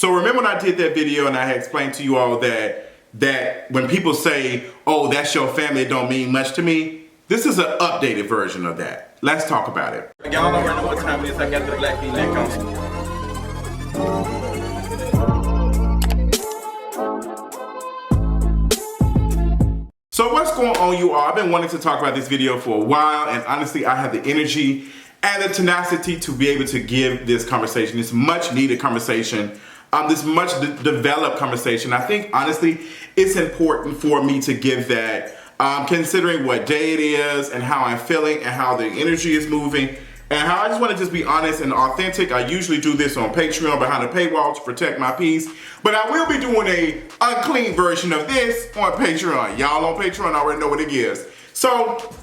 So remember when I did that video and I had explained to you all that when people say, oh, that's your family, it don't mean much to me, this is an updated version of that. Let's talk about it. Y'all already know what time it is. I got the black V-neck on. So what's going on, you all? I've been wanting to talk about this video for a while, and honestly, I have the energy and the tenacity to be able to give this conversation, this much needed conversation, this much developed conversation. I think, honestly, it's important for me to give that, considering what day it is and how I'm feeling and how the energy is moving and how I just want to just be honest and authentic. I usually do this on Patreon behind a paywall to protect my peace, but I will be doing a unclean version of this on Patreon. Y'all on Patreon already know what it is. So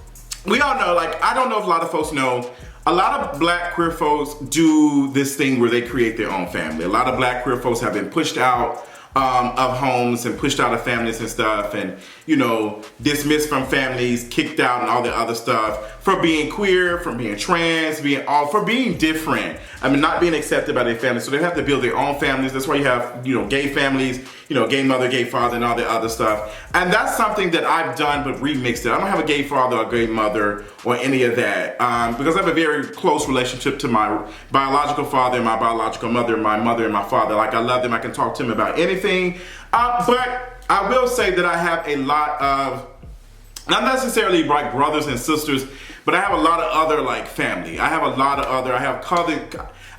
we all know, like, I don't know if a lot of folks know, a lot of black queer folks do this thing where they create their own family. A lot of black queer folks have been pushed out of homes and pushed out of families and stuff, and, you know, dismissed from families, kicked out and all the other stuff for being queer, for being trans, for being different. I mean, not being accepted by their family. So they have to build their own families. That's why you have, you know, gay families, you know, gay mother, gay father, and all the other stuff. And that's something that I've done but remixed it. I don't have a gay father or a gay mother or any of that, because I have a very close relationship to my biological father and my biological mother and my father. Like, I love them. I can talk to them about anything. But I will say that I have a lot of, not necessarily like brothers and sisters, but I have a lot of other like family. I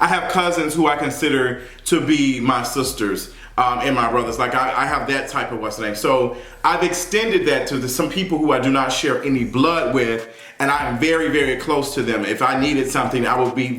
have cousins who I consider to be my sisters and my brothers. Like, I have that type of what's the name. So I've extended that to some people who I do not share any blood with, and I'm very, very close to them. If I needed something,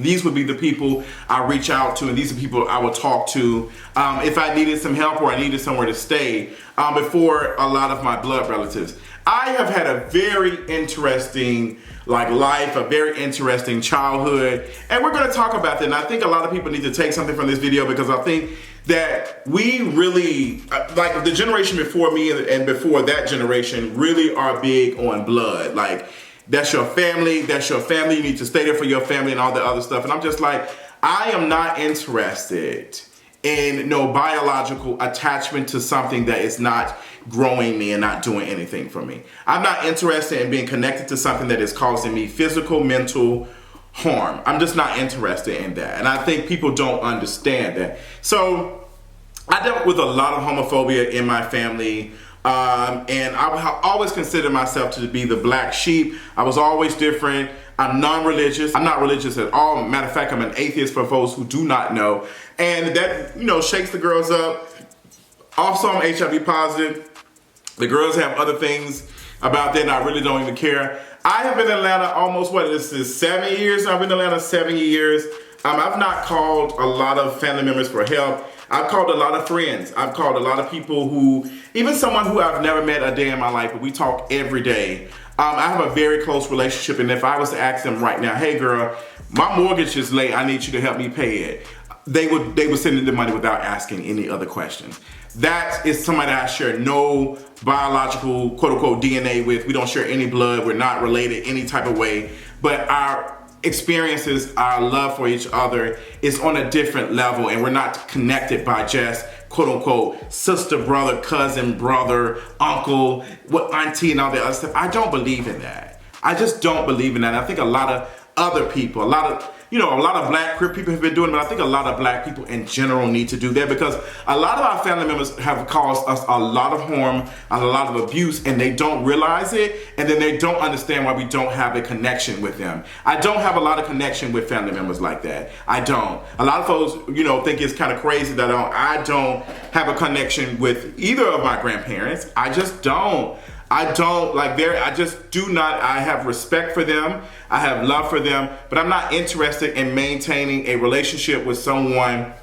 these would be the people I reach out to, and these are people I would talk to if I needed some help or I needed somewhere to stay before a lot of my blood relatives. I have had a very interesting life, a very interesting childhood, and we're going to talk about that. And I think a lot of people need to take something from this video, because I think that we really, like the generation before me and before that generation, really are big on blood. Like, that's your family, you need to stay there for your family and all the other stuff. And I'm just like, I am not interested in no biological attachment to something that is not growing me and not doing anything for me. I'm not interested in being connected to something that is causing me physical, mental harm. I'm just not interested in that. And I think people don't understand that. So I dealt with a lot of homophobia in my family. And I always considered myself to be the black sheep. I was always different. I'm non-religious. I'm not religious at all. Matter of fact, I'm an atheist for folks who do not know. And that, you know, shakes the girls up. Also, I'm HIV positive. The girls have other things about that, and I really don't even care. I have been in Atlanta almost, this is 7 years? I've been in Atlanta 7 years. I've not called a lot of family members for help. I've called a lot of friends. I've called a lot of people who, even someone who I've never met a day in my life, but we talk every day. I have a very close relationship, and if I was to ask them right now, hey girl, my mortgage is late, I need you to help me pay it, they would send me the money without asking any other questions. That is somebody I share no biological, quote unquote, DNA with. We don't share any blood. We're not related any type of way. But our experiences, our love for each other is on a different level, and we're not connected by just, quote unquote, sister, brother, cousin, brother, uncle, auntie, and all the other stuff. I don't believe in that. I just don't believe in that. And I think a lot of other people, a lot of black queer people have been doing it, but I think a lot of black people in general need to do that, because a lot of our family members have caused us a lot of harm and a lot of abuse, and they don't realize it, and then they don't understand why we don't have a connection with them. I don't have a lot of connection with family members like that. I don't. A lot of folks, you know, think it's kind of crazy that I don't have a connection with either of my grandparents. I just don't. I just do not. I have respect for them. I have love for them, but I'm not interested in maintaining a relationship with someone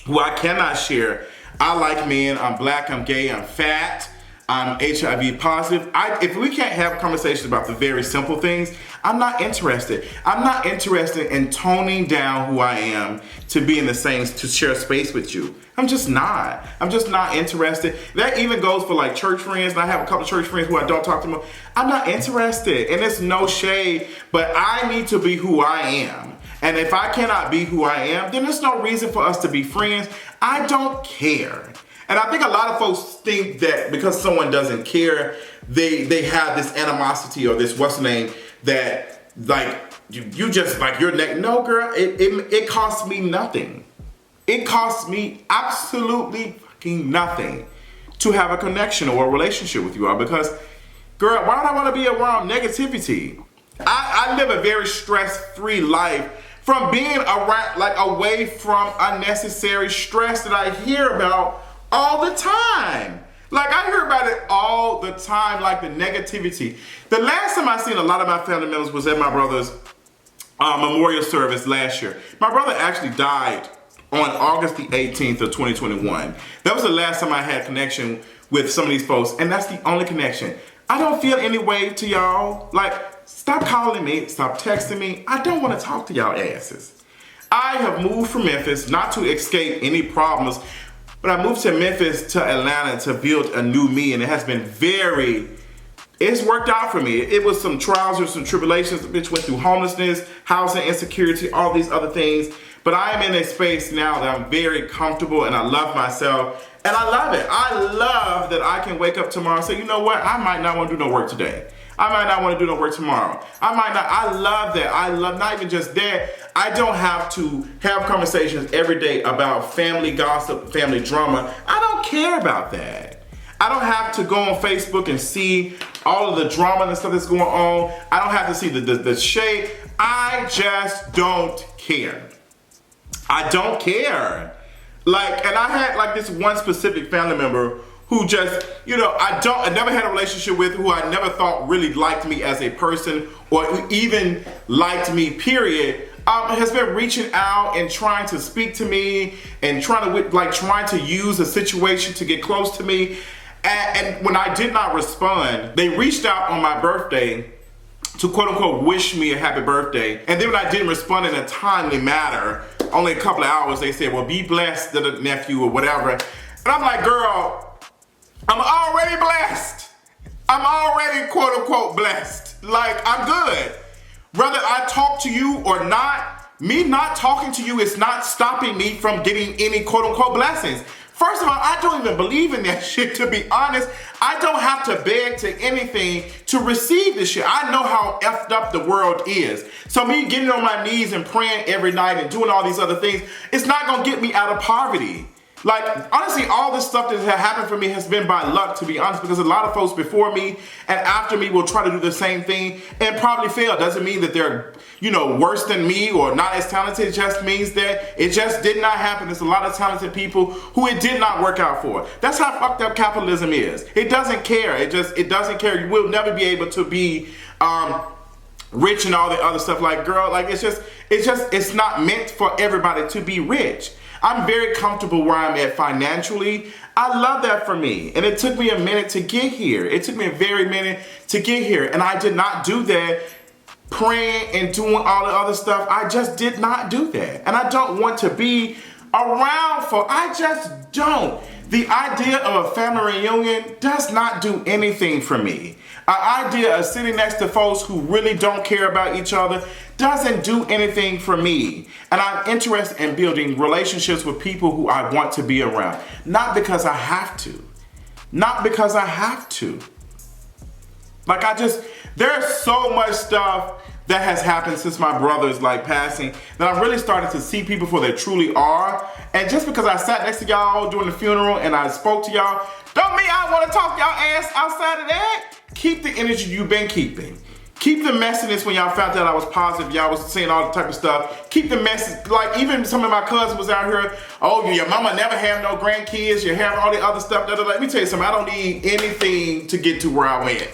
who I cannot share. I like men. I'm black. I'm gay. I'm fat. I'm HIV positive. If we can't have conversations about the very simple things, I'm not interested. I'm not interested in toning down who I am to be in the same, to share space with you. I'm just not. I'm just not interested. That even goes for like church friends, and I have a couple of church friends who I don't talk to more. I'm not interested, and it's no shade, but I need to be who I am. And if I cannot be who I am, then there's no reason for us to be friends. I don't care. And I think a lot of folks think that because someone doesn't care, they have this animosity or this what's the name that like you just like your neck. No, girl, it costs me nothing. It costs me absolutely fucking nothing to have a connection or a relationship with you all because, girl, why do I want to be around negativity? I live a very stress-free life from being around, like away from unnecessary stress that I hear about all the time. Like I hear about it all the time, like the negativity. The last time I seen a lot of my family members was at my brother's memorial service last year. My brother actually died on August the 18th of 2021. That was the last time I had connection with some of these folks, and that's the only connection. I don't feel any way to y'all. Like, stop calling me, stop texting me. I don't want to talk to y'all asses. I have moved from Memphis, not to escape any problems, but I moved to Memphis to Atlanta to build a new me, and it has been it's worked out for me. It was some trials and some tribulations. The bitch went through homelessness, housing insecurity, all these other things. But I am in a space now that I'm very comfortable and I love myself and I love it. I love that I can wake up tomorrow and say, you know what? I might not want to do no work today. I might not want to do no work tomorrow. I love that. I love not even just that. I don't have to have conversations every day about family gossip, family drama. I don't care about that. I don't have to go on Facebook and see all of the drama and stuff that's going on. I don't have to see the shade. I just don't care. I don't care. Like, and I had like this one specific family member who just, you know, I never had a relationship with, who I never thought really liked me as a person or even liked me, period, has been reaching out and trying to speak to me and trying to use a situation to get close to me. And when I did not respond, they reached out on my birthday to quote unquote wish me a happy birthday. And then when I didn't respond in a timely manner, only a couple of hours, they said, well, be blessed, the nephew or whatever. And I'm like, girl, I'm already blessed. I'm already quote unquote blessed. Like, I'm good. Whether I talk to you or not, me not talking to you is not stopping me from getting any quote unquote blessings. First of all, I don't even believe in that shit, to be honest. I don't have to beg to anything to receive this shit. I know how effed up the world is. So me getting on my knees and praying every night and doing all these other things, it's not gonna get me out of poverty. Like, honestly, all this stuff that has happened for me has been by luck, to be honest, because a lot of folks before me and after me will try to do the same thing and probably fail. Doesn't mean that they're, you know, worse than me or not as talented. It just means that it just did not happen. There's a lot of talented people who it did not work out for. That's how fucked up capitalism is. It doesn't care. It doesn't care. You will never be able to be rich and all the other stuff. Like, girl, like it's not meant for everybody to be rich. I'm very comfortable where I'm at financially. I love that for me. And it took me a minute to get here. It took me a very minute to get here. And I did not do that praying and doing all the other stuff. I just did not do that. And I don't want to be around I just don't. The idea of a family reunion does not do anything for me. An idea of sitting next to folks who really don't care about each other doesn't do anything for me. And I'm interested in building relationships with people who I want to be around. Not because I have to. Not because I have to. Like there's so much stuff that has happened since my brother's passing that I'm really starting to see people for they truly are. And just because I sat next to y'all during the funeral and I spoke to y'all, don't mean I want to talk y'all ass outside of that. Keep the energy you've been keeping. Keep the messiness when y'all found out I was positive. Y'all was saying all the type of stuff. Keep the message. Like, even some of my cousins was out here, oh, your mama never have no grandkids. You have all the other stuff. Let me tell you something. I don't need anything to get to where I went.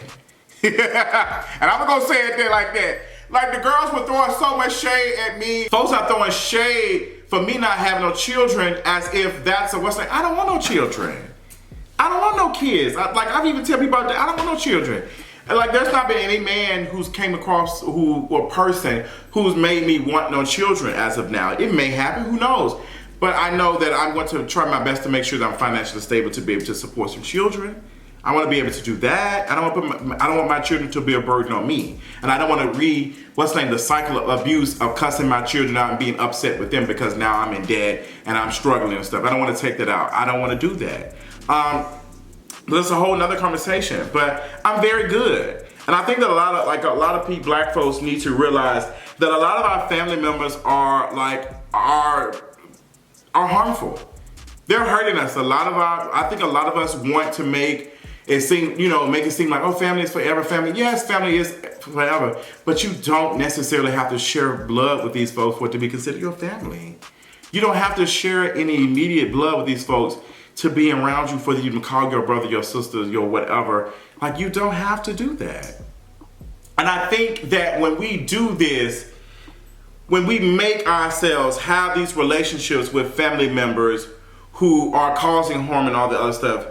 And I'm going to say it there like that. Like, the girls were throwing so much shade at me. Folks are throwing shade for me not having no children as if that's a what's name. I don't want no children. I don't want no kids. I've even tell people that I don't want no children. And there's not been any man who's came across or person who's made me want no children as of now. It may happen, who knows? But I know that I'm going to try my best to make sure that I'm financially stable to be able to support some children. I want to be able to do that. I don't want my children to be a burden on me. And I don't want to the cycle of abuse of cussing my children out and being upset with them because now I'm in debt and I'm struggling and stuff. I don't want to take that out. I don't want to do that. That's a whole nother conversation, but I'm very good. And I think that a lot of people, black folks, need to realize that a lot of our family members are harmful. They're hurting us. I think a lot of us want to make it seem like, oh, family is forever. Family, yes, family is forever, but you don't necessarily have to share blood with these folks for it to be considered your family. You don't have to share any immediate blood with these folks to be around you for you to call your brother, your sister, your whatever. Like, you don't have to do that. And I think that when we do this, when we make ourselves have these relationships with family members who are causing harm and all the other stuff,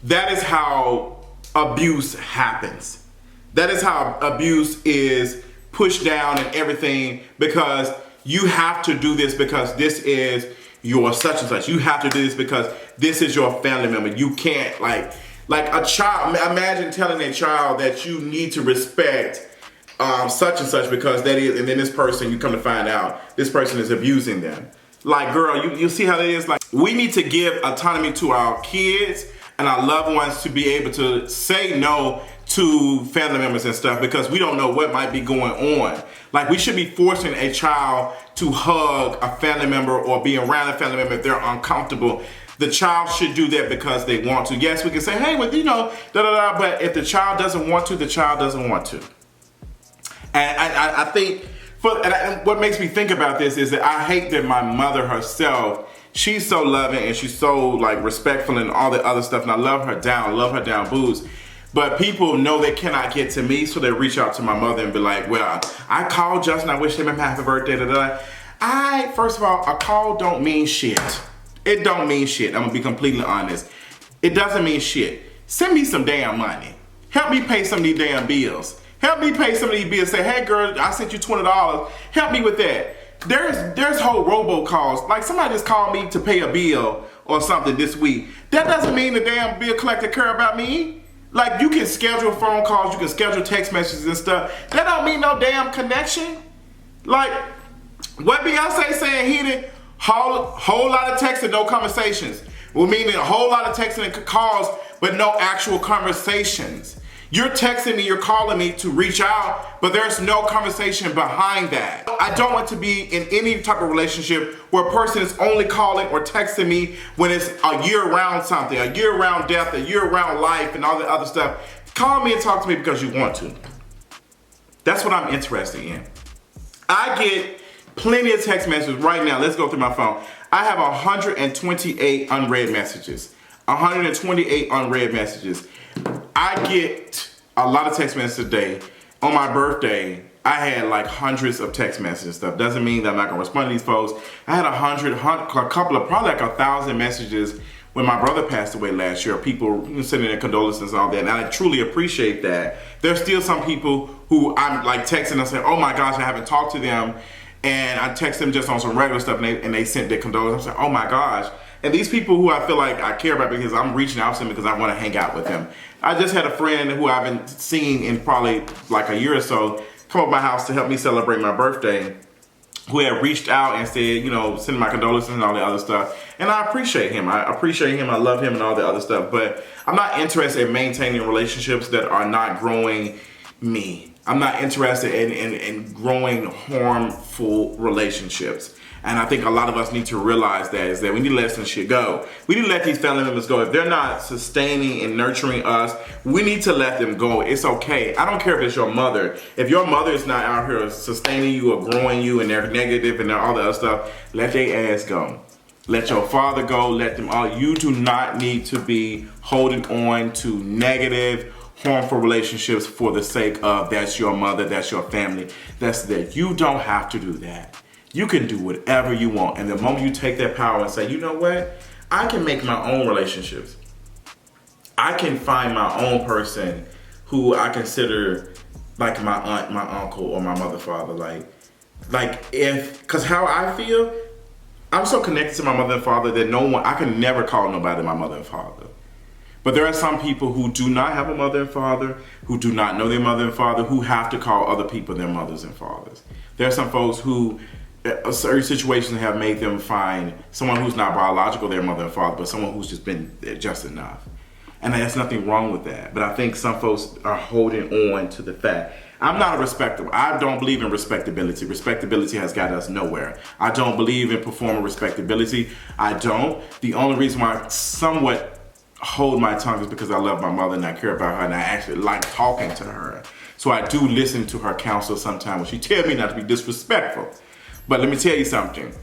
that is how abuse happens. That is how abuse is pushed down and everything, because you have to do this because this is your such and such. You have to do this because this is your family member. You can't, like a child, imagine telling a child that you need to respect such and such because that is, and then this person, you come to find out, this person is abusing them. Like, girl, you see how it is? Like, we need to give autonomy to our kids and our loved ones to be able to say no to family members and stuff, because we don't know what might be going on. Like, we should be forcing a child to hug a family member or be around a family member if they're uncomfortable. The child should do that because they want to. Yes, we can say, hey, well, but if the child doesn't want to, the child doesn't want to. And I think, what makes me think about this is that I hate that my mother herself, she's so loving and she's so like respectful and all the other stuff, and I love her down boots. But people know they cannot get to me, so they reach out to my mother and be like, well, I called Justin, I wish him a happy birthday, First of all, a call don't mean shit. It don't mean shit. I'm gonna be completely honest. It doesn't mean shit. Send me some damn money. Help me pay some of these damn bills. Help me pay some of these bills. Say, hey girl, I sent you $20. Help me with that. There's whole robocalls. Like, somebody just called me to pay a bill or something this week. That doesn't mean the damn bill collector care about me. Like, you can schedule phone calls, you can schedule text messages and stuff. That don't mean no damn connection. Like, what Beyonce saying here, whole lot of texting, no conversations. Well, meaning a whole lot of texting and calls, but no actual conversations. You're texting me, you're calling me to reach out, but there's no conversation behind that. I don't want to be in any type of relationship where a person is only calling or texting me when it's a year-round something, a year-round death, a year-round life, and all the other stuff. Call me and talk to me because you want to. That's what I'm interested in. I get plenty of text messages right now. Let's go through my phone. I have 128 unread messages. 128 unread messages. I get a lot of text messages a day. On my birthday, I had like hundreds of text messages and stuff. Doesn't mean that I'm not gonna respond to these folks. I had probably like 1,000 messages when my brother passed away last year. People sending their condolences and all that, and I truly appreciate that. There's still some people who I'm like texting and saying, oh my gosh, I haven't talked to them. And I text them just on some regular stuff and they sent their condolences. I'm saying, oh my gosh. And these people who I feel like I care about because I'm reaching out to them because I want to hang out with them. I just had a friend who I haven't seen in probably like a year or so come up to my house to help me celebrate my birthday, who had reached out and said, send my condolences and all the other stuff. And I appreciate him. I love him and all the other stuff. But I'm not interested in maintaining relationships that are not growing me. I'm not interested in growing harmful relationships. And I think a lot of us need to realize that is that we need to let some shit go. We need to let these family members go. If they're not sustaining and nurturing us, we need to let them go. It's okay. I don't care if it's your mother. If your mother is not out here sustaining you or growing you and they're negative and all the other stuff, let their ass go. Let your father go. Let them all. You do not need to be holding on to negative, harmful relationships for the sake of that's your mother, that's your family. That's that. You don't have to do that. You can do whatever you want. And the moment you take that power and say, you know what? I can make my own relationships. I can find my own person who I consider like my aunt, my uncle, or my mother, father. Because how I feel, I'm so connected to my mother and father that I can never call nobody my mother and father. But there are some people who do not have a mother and father, who do not know their mother and father, who have to call other people their mothers and fathers. There are some folks who, certain situations have made them find someone who's not biological their mother and father, but someone who's just been just enough. And there's nothing wrong with that. But I think some folks are holding on to the fact. I'm not a respectable. I don't believe in respectability. Respectability has got us nowhere. I don't believe in performing respectability. I don't. The only reason why I somewhat hold my tongue is because I love my mother and I care about her and I actually like talking to her. So I do listen to her counsel sometimes when she tells me not to be disrespectful. But let me tell you something.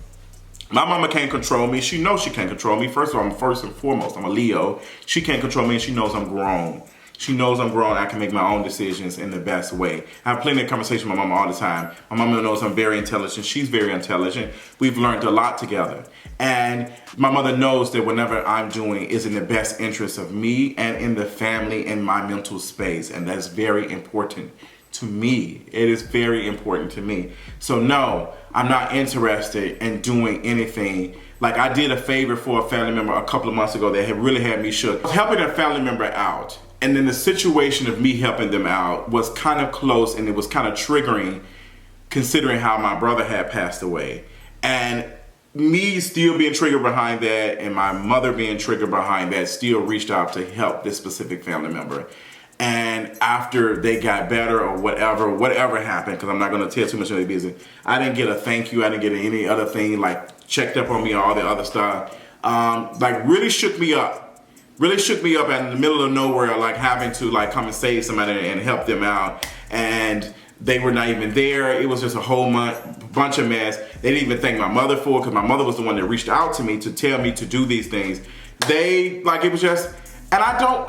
My mama can't control me. She knows she can't control me. First of all, first and foremost, I'm a Leo. She can't control me and she knows I'm grown. She knows I'm grown. I can make my own decisions in the best way. I have plenty of conversations with my mama all the time. My mama knows I'm very intelligent. She's very intelligent. We've learned a lot together. And my mother knows that whatever I'm doing is in the best interest of me and in the family and my mental space. And that's very important to me. It is very important to me. So no, I'm not interested in doing anything. Like I did a favor for a family member a couple of months ago that had really had me shook. Helping a family member out. And then the situation of me helping them out was kind of close and it was kind of triggering considering how my brother had passed away. And me still being triggered behind that and my mother being triggered behind that still reached out to help this specific family member. And after they got better or whatever happened, because I'm not going to tell too much of their business, I didn't get a thank you. I didn't get any other thing like checked up on me or all the other stuff. Like really shook me up. Really shook me up in the middle of nowhere, like having to like come and save somebody and help them out. And they were not even there. It was just a whole bunch of mess. They didn't even thank my mother for it because my mother was the one that reached out to me to tell me to do these things. They, like, it was just, and I don't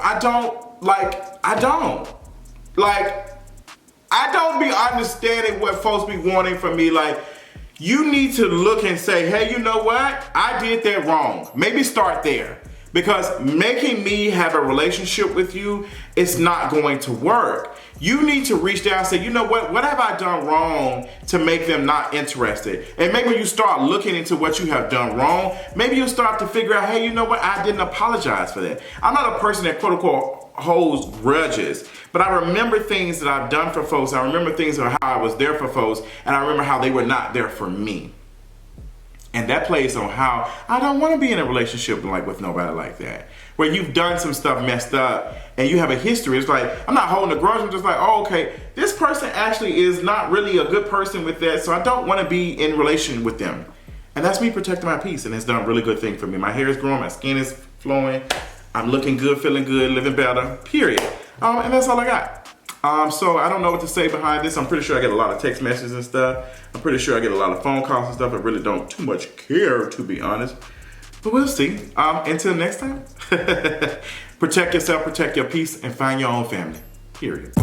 be understanding what folks be wanting from me. Like, you need to look and say, hey, you know what? I did that wrong. Maybe start there. Because making me have a relationship with you, it's not going to work. You need to reach down and say, you know what have I done wrong to make them not interested? And maybe when you start looking into what you have done wrong, maybe you'll start to figure out, hey, you know what, I didn't apologize for that. I'm not a person that quote unquote holds grudges, but I remember things that I've done for folks. I remember things of how I was there for folks, and I remember how they were not there for me. And that plays on how I don't want to be in a relationship like with nobody like that. Where you've done some stuff messed up and you have a history. It's like, I'm not holding a grudge. I'm just like, oh, okay, this person actually is not really a good person with that. So I don't want to be in relation with them. And that's me protecting my peace. And it's done a really good thing for me. My hair is growing. My skin is flowing. I'm looking good, feeling good, living better, period. And that's all I got. So I don't know what to say behind this. I'm pretty sure I get a lot of text messages and stuff. I'm pretty sure I get a lot of phone calls and stuff. I really don't too much care, to be honest. But we'll see. Until next time, protect yourself, protect your peace, and find your own family. Period.